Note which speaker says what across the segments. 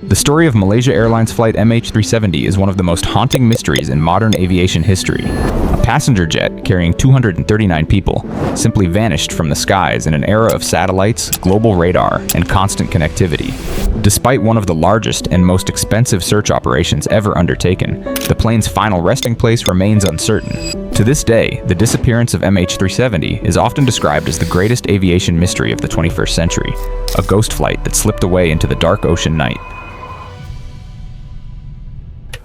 Speaker 1: The story of Malaysia Airlines flight MH370 is one of the most haunting mysteries in modern aviation history. A passenger jet carrying 239 people simply vanished from the skies in an era of satellites, global radar, and constant connectivity. Despite one of the largest and most expensive search operations ever undertaken, the plane's final resting place remains uncertain. To this day, the disappearance of MH370 is often described as the greatest aviation mystery of the 21st century, a ghost flight that slipped away into the dark ocean night.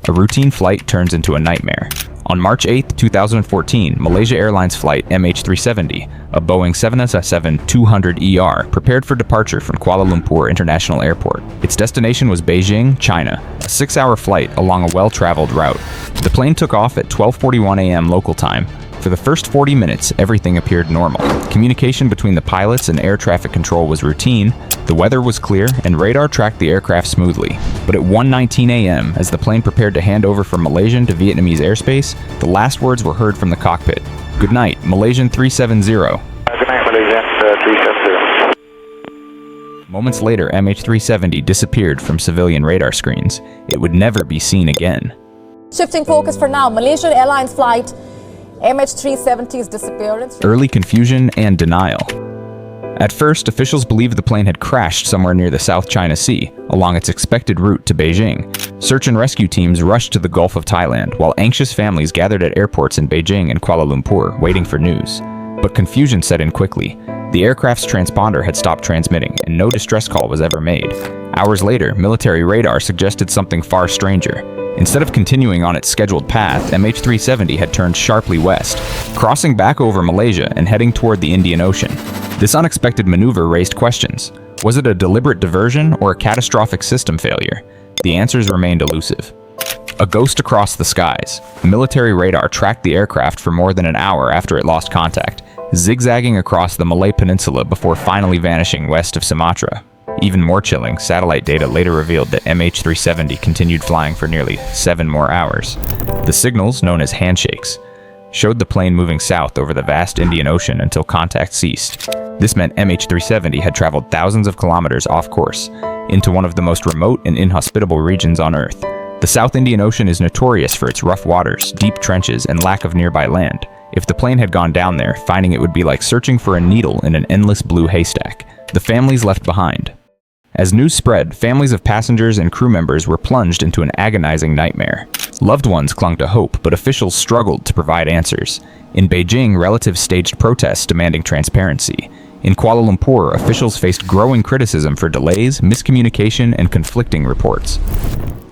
Speaker 1: A routine flight turns into a nightmare. On March 8, 2014, Malaysia Airlines flight MH370, a Boeing 787-200ER, prepared for departure from Kuala Lumpur International Airport. Its destination was Beijing, China, a 6-hour flight along a well-traveled route. The plane took off at 12:41 a.m. local time. For the first 40 minutes, everything appeared normal. Communication between the pilots and air traffic control was routine, the weather was clear, and radar tracked the aircraft smoothly. But at 1:19 a.m., as the plane prepared to hand over from Malaysian to Vietnamese airspace, the last words were heard from the cockpit. "Good night, Malaysian 370.
Speaker 2: Good night, Malaysian 370.
Speaker 1: Moments later, MH370 disappeared from civilian radar screens. It would never be seen again.
Speaker 3: Shifting focus for now, Malaysia Airlines flight MH370's disappearance.
Speaker 1: Early confusion and denial. At first, officials believed the plane had crashed somewhere near the South China Sea, along its expected route to Beijing. Search and rescue teams rushed to the Gulf of Thailand, while anxious families gathered at airports in Beijing and Kuala Lumpur, waiting for news. But confusion set in quickly. The aircraft's transponder had stopped transmitting, and no distress call was ever made. Hours later, military radar suggested something far stranger. Instead of continuing on its scheduled path, MH370 had turned sharply west, crossing back over Malaysia and heading toward the Indian Ocean. This unexpected maneuver raised questions. Was it a deliberate diversion or a catastrophic system failure? The answers remained elusive. A ghost across the skies. Military radar tracked the aircraft for more than an hour after it lost contact, zigzagging across the Malay Peninsula before finally vanishing west of Sumatra. Even more chilling, satellite data later revealed that MH370 continued flying for nearly 7 more hours. The signals, known as handshakes, showed the plane moving south over the vast Indian Ocean until contact ceased. This meant MH370 had traveled thousands of kilometers off course, into one of the most remote and inhospitable regions on Earth. The South Indian Ocean is notorious for its rough waters, deep trenches, and lack of nearby land. If the plane had gone down there, finding it would be like searching for a needle in an endless blue haystack. The families left behind. As news spread, families of passengers and crew members were plunged into an agonizing nightmare. Loved ones clung to hope, but officials struggled to provide answers. In Beijing, relatives staged protests demanding transparency. In Kuala Lumpur, officials faced growing criticism for delays, miscommunication, and conflicting reports.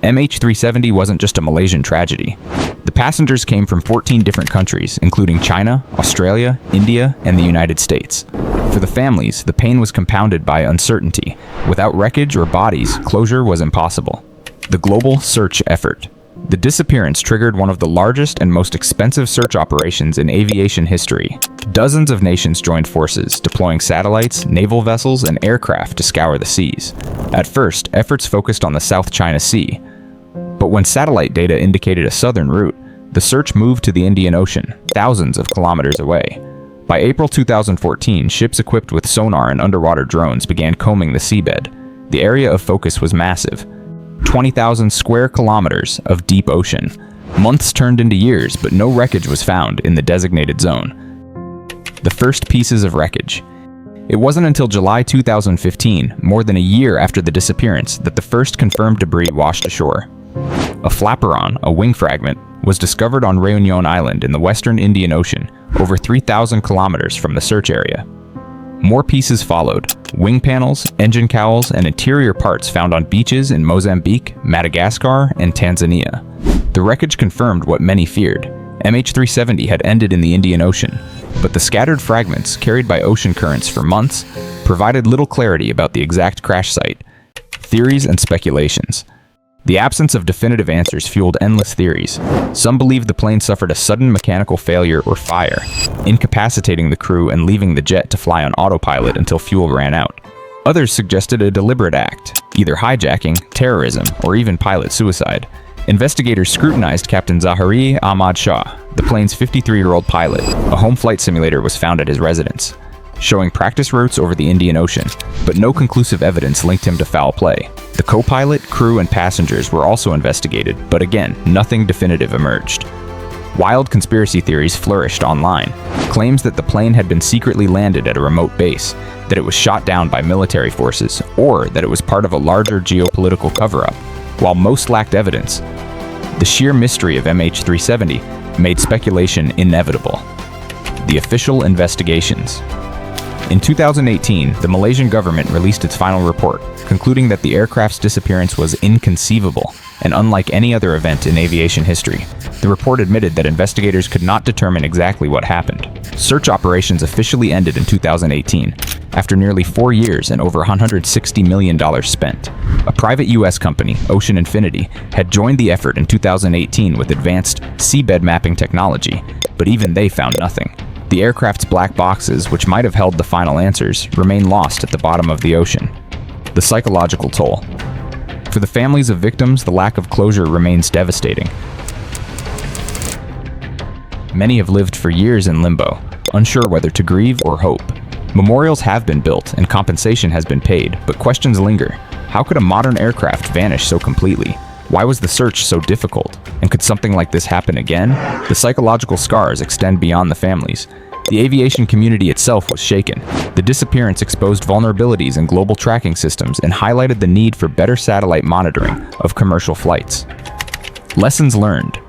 Speaker 1: MH370 wasn't just a Malaysian tragedy. The passengers came from 14 different countries, including China, Australia, India, and the United States. For the families, the pain was compounded by uncertainty. Without wreckage or bodies, closure was impossible. The global search effort. The disappearance triggered one of the largest and most expensive search operations in aviation history. Dozens of nations joined forces, deploying satellites, naval vessels, and aircraft to scour the seas. At first, efforts focused on the South China Sea. But when satellite data indicated a southern route, the search moved to the Indian Ocean, thousands of kilometers away. By April 2014, ships equipped with sonar and underwater drones began combing the seabed. The area of focus was massive. 20,000 square kilometers of deep ocean. Months turned into years, but no wreckage was found in the designated zone. The first pieces of wreckage. It wasn't until July 2015, more than a year after the disappearance, that the first confirmed debris washed ashore. A flaperon, a wing fragment, was discovered on Réunion Island in the western Indian Ocean, over 3,000 kilometers from the search area. More pieces followed: wing panels, engine cowls, and interior parts found on beaches in Mozambique, Madagascar, and Tanzania. The wreckage confirmed what many feared. MH370 had ended in the Indian Ocean, but the scattered fragments, carried by ocean currents for months, provided little clarity about the exact crash site. Theories and speculations. The absence of definitive answers fueled endless theories. Some believed the plane suffered a sudden mechanical failure or fire, incapacitating the crew and leaving the jet to fly on autopilot until fuel ran out. Others suggested a deliberate act, either hijacking, terrorism, or even pilot suicide. Investigators scrutinized Captain Zahari Ahmad Shah, the plane's 53-year-old pilot. A home flight simulator was found at his residence. showing practice routes over the Indian Ocean, but no conclusive evidence linked him to foul play. The co-pilot, crew, and passengers were also investigated, but again, nothing definitive emerged. Wild conspiracy theories flourished online. Claims that the plane had been secretly landed at a remote base, that it was shot down by military forces, or that it was part of a larger geopolitical cover-up. While most lacked evidence, the sheer mystery of MH370 made speculation inevitable. The official investigations. In 2018, the Malaysian government released its final report, concluding that the aircraft's disappearance was inconceivable and unlike any other event in aviation history. The report admitted that investigators could not determine exactly what happened. Search operations officially ended in 2018, after nearly 4 years and over $160 million spent. A private U.S. company, Ocean Infinity, had joined the effort in 2018 with advanced seabed mapping technology, but even they found nothing. The aircraft's black boxes, which might have held the final answers, remain lost at the bottom of the ocean. The psychological toll. For the families of victims, the lack of closure remains devastating. Many have lived for years in limbo, unsure whether to grieve or hope. Memorials have been built and compensation has been paid, but questions linger. How could a modern aircraft vanish so completely? Why was the search so difficult? And could something like this happen again? The psychological scars extend beyond the families. The aviation community itself was shaken. The disappearance exposed vulnerabilities in global tracking systems and highlighted the need for better satellite monitoring of commercial flights. Lessons learned.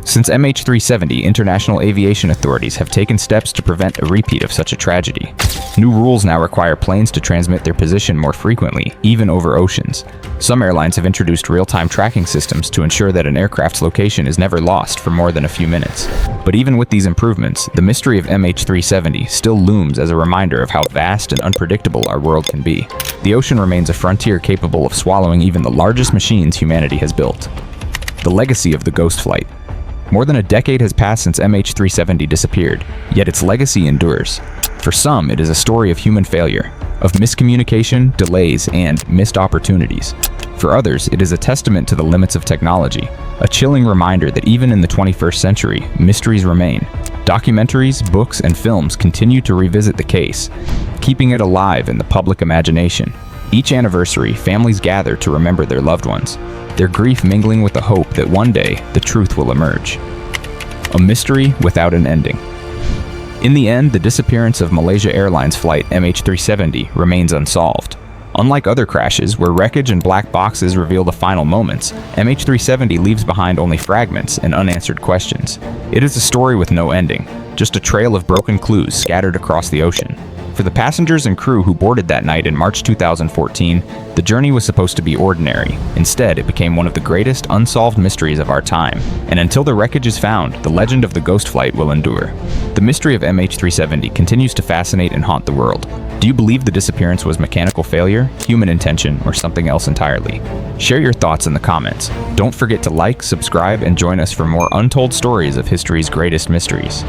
Speaker 1: Since MH370, international aviation authorities have taken steps to prevent a repeat of such a tragedy. New rules now require planes to transmit their position more frequently, even over oceans. Some airlines have introduced real-time tracking systems to ensure that an aircraft's location is never lost for more than a few minutes. But even with these improvements, the mystery of MH370 still looms as a reminder of how vast and unpredictable our world can be. The ocean remains a frontier capable of swallowing even the largest machines humanity has built. The legacy of the ghost flight. More than a decade has passed since MH370 disappeared, yet its legacy endures. For some, it is a story of human failure, of miscommunication, delays, and missed opportunities. For others, it is a testament to the limits of technology, a chilling reminder that even in the 21st century, mysteries remain. Documentaries, books, and films continue to revisit the case, keeping it alive in the public imagination. Each anniversary, families gather to remember their loved ones, their grief mingling with the hope that one day the truth will emerge. A mystery without an ending. In the end, the disappearance of Malaysia Airlines flight MH370 remains unsolved. Unlike other crashes, where wreckage and black boxes reveal the final moments, MH370 leaves behind only fragments and unanswered questions. It is a story with no ending, just a trail of broken clues scattered across the ocean. For the passengers and crew who boarded that night in March 2014, the journey was supposed to be ordinary. Instead, it became one of the greatest unsolved mysteries of our time. And until the wreckage is found, the legend of the ghost flight will endure. The mystery of MH370 continues to fascinate and haunt the world. Do you believe the disappearance was mechanical failure, human intention, or something else entirely? Share your thoughts in the comments. Don't forget to like, subscribe, and join us for more untold stories of history's greatest mysteries.